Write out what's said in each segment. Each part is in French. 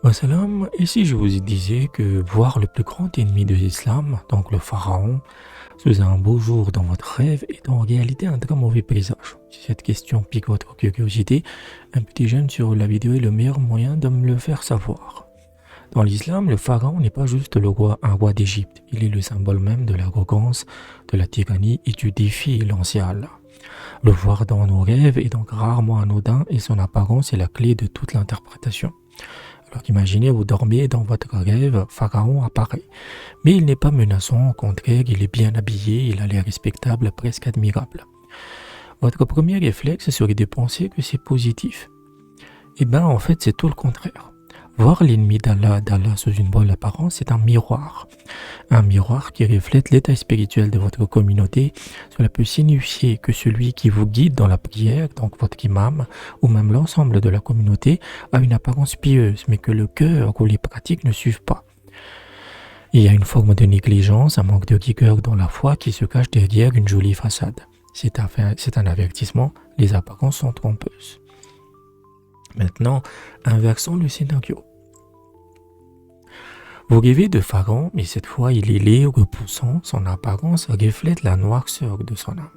Wassalam, et si je vous disais que voir le plus grand ennemi de l'islam, donc le pharaon, sous un beau jour dans votre rêve est en réalité un très mauvais présage? Si cette question pique votre curiosité, un petit j'aime sur la vidéo est le meilleur moyen de me le faire savoir. Dans l'islam, le pharaon n'est pas juste un roi d'Égypte, il est le symbole même de l'arrogance, de la tyrannie et du défi lancé à Allah. Le voir dans nos rêves est donc rarement anodin et son apparence est la clé de toute l'interprétation. Alors imaginez, vous dormez dans votre rêve, Pharaon apparaît. Mais il n'est pas menaçant, au contraire, il est bien habillé, il a l'air respectable, presque admirable. Votre premier réflexe serait de penser que c'est positif. Eh bien, en fait, c'est tout le contraire. Voir l'ennemi d'Allah sous une bonne apparence, c'est un miroir. Un miroir qui reflète l'état spirituel de votre communauté. Cela peut signifier que celui qui vous guide dans la prière, donc votre imam, ou même l'ensemble de la communauté, a une apparence pieuse, mais que le cœur ou les pratiques ne suivent pas. Il y a une forme de négligence, un manque de rigueur dans la foi qui se cache derrière une jolie façade. C'est un avertissement, les apparences sont trompeuses. Maintenant, inversons le scénario. Vous rêvez de Pharaon, mais cette fois il est laid, repoussant, son apparence reflète la noirceur de son âme.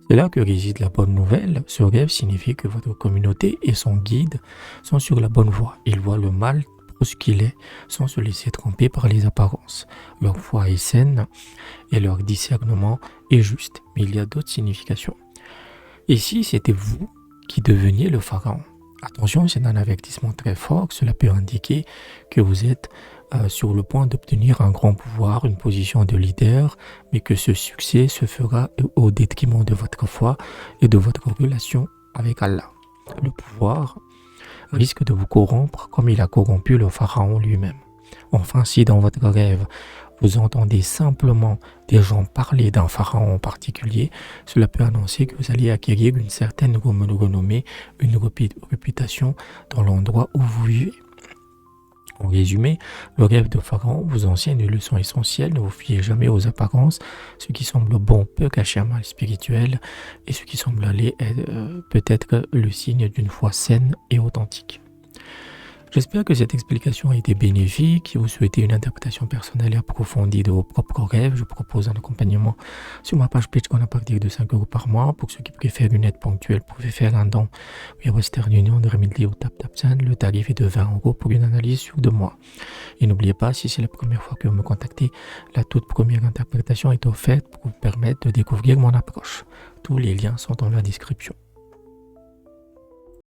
C'est là que réside la bonne nouvelle. Ce rêve signifie que votre communauté et son guide sont sur la bonne voie. Ils voient le mal pour ce qu'il est, sans se laisser tromper par les apparences. Leur foi est saine et leur discernement est juste. Mais il y a d'autres significations. Et si c'était vous qui deveniez le Pharaon? Attention, c'est un avertissement très fort. Cela peut indiquer que vous êtes sur le point d'obtenir un grand pouvoir, une position de leader, mais que ce succès se fera au détriment de votre foi et de votre relation avec Allah. Le pouvoir risque de vous corrompre comme il a corrompu le pharaon lui-même. Enfin, si dans votre rêve, vous entendez simplement des gens parler d'un pharaon en particulier, cela peut annoncer que vous allez acquérir une certaine renommée, une réputation dans l'endroit où vous vivez. En résumé, le rêve de Pharaon vous enseigne une leçon essentielle, ne vous fiez jamais aux apparences, ce qui semble bon peut cacher un mal spirituel, et ce qui semble aller peut être le signe d'une foi saine et authentique. J'espère que cette explication a été bénéfique. Si vous souhaitez une interprétation personnelle et approfondie de vos propres rêves, je propose un accompagnement sur ma page Patreon à partir de 5 € par mois. Pour ceux qui préfèrent une aide ponctuelle, vous pouvez faire un don via Western Union de Remitly ou TapTapSend. Le tarif est de 20 € pour une analyse sur 2 mois. Et n'oubliez pas, si c'est la première fois que vous me contactez, la toute première interprétation est offerte pour vous permettre de découvrir mon approche. Tous les liens sont dans la description.